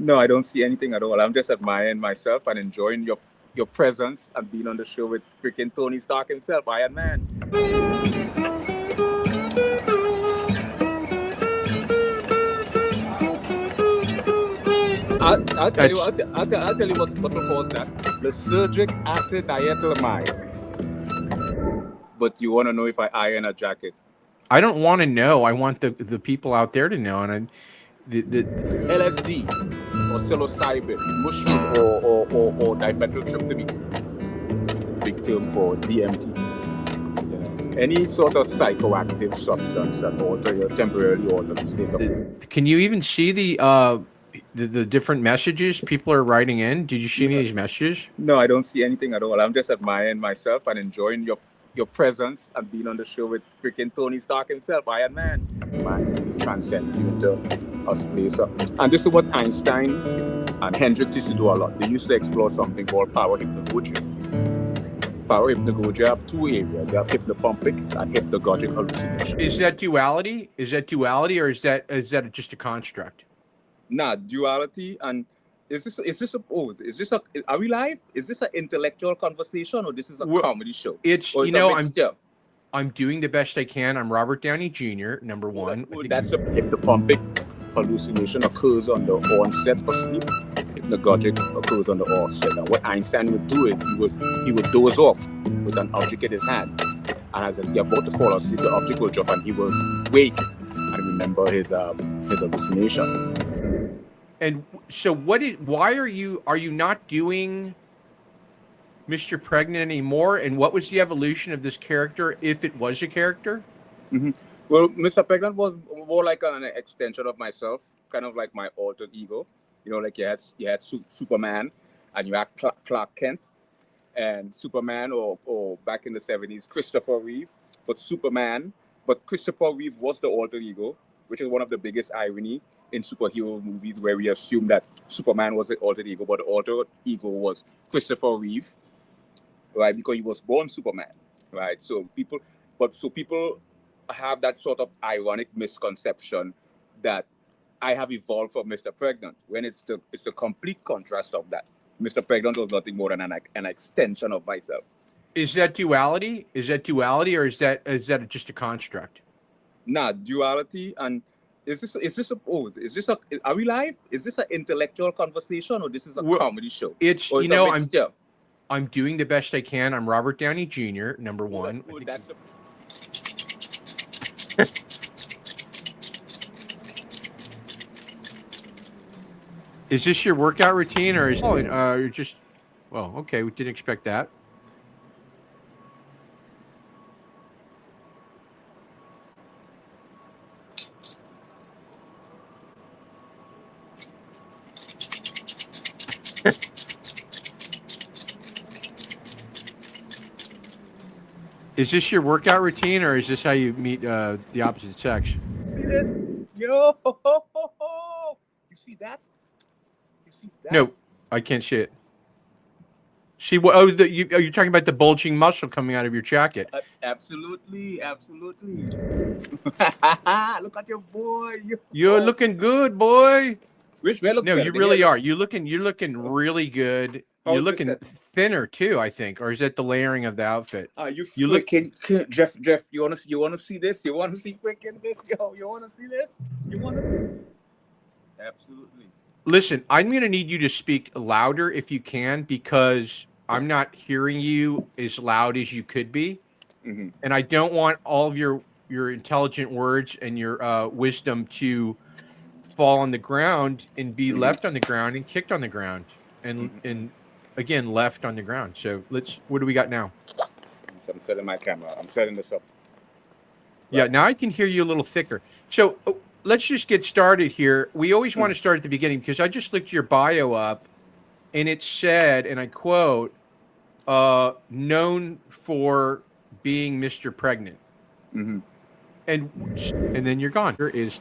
No, I don't see anything at all. I'm just admiring myself and enjoying your presence and being on the show with freaking Tony Stark himself, Iron Man. I'll tell you what will cause that. Lysergic acid diethylamide. But you want to know if I iron a jacket? I don't want to know. I want the people out there to know. And the LSD or psilocybin, mushroom or dimethyltryptamine. Big term for DMT. Any sort of psychoactive substance that temporarily alter the state of. Can you even see the different messages people are writing in? Did you see any of these messages? No, I don't see anything at all. I'm just admiring myself and enjoying your presence and being on the show with freaking Tony Stark himself, Iron Man. Man, transcends you into a place. And this is what Einstein and Hendricks used to do a lot. They used to explore something called power hypnagogia. Power hypnagogia have two areas. They have hypnopompic and hypnagogic hallucination. Is that duality? Is that duality, or is that just a construct? Nah, duality. And are we live? Is this an intellectual conversation, or this is a comedy show? It's, I'm doing the best I can. I'm Robert Downey Jr., number one. That's a hypnopompic hallucination occurs on the onset of sleep. Hypnagogic occurs on the onset. And what Einstein would do is he would doze off with an object in his hand. And as he's about to fall asleep, the object will drop and he will wake and remember his hallucination. And so why are you not doing Mr. Pregnant anymore? And what was the evolution of this character, if it was a character? Mm-hmm. Well, Mr. Pregnant was more like an extension of myself, kind of like my alter ego. Like you had Superman and you had Clark Kent and Superman, or back in the 70s, Christopher Reeve. But Christopher Reeve was the alter ego, which is one of the biggest irony in superhero movies, where we assume that Superman was the alter ego, but the alter ego was Christopher Reeve, right? Because he was born Superman, right? So people have that sort of ironic misconception that I have evolved from Mr. Pregnant, when it's the complete contrast of that. Mr. Pregnant was nothing more than an extension of myself. Is that duality? Is that duality, or is that just a construct? Nah, duality. And are we live? Is this an intellectual conversation, or this is a comedy show? It's, I'm doing the best I can. I'm Robert Downey Jr., number one. Is this your workout routine, or you're just, well, okay, we didn't expect that. Is this your workout routine, or is this how you meet the opposite sex? See this? Yo! You see that? No, I can't see it. See what? Oh, you're talking about the bulging muscle coming out of your jacket. Absolutely. Look at your boy. You're looking good, boy. Rich, look no, you really are. You're looking really good. You're looking thinner too, I think, or is that the layering of the outfit? You looking, Jeff? You wanna see this? You wanna see freaking this? Yo, you wanna see this? You wanna? Absolutely. Listen, I'm gonna need you to speak louder if you can, because I'm not hearing you as loud as you could be, and I don't want all of your intelligent words and your wisdom to fall on the ground and be left on the ground and kicked on the ground and again left on the ground. So what do we got now? So I'm setting my camera. I'm setting this up. Yeah, now I can hear you a little thicker. So let's just get started here. We always want to start at the beginning, because I just looked your bio up and it said, and I quote, known for being Mr. Pregnant. And then you're gone. There is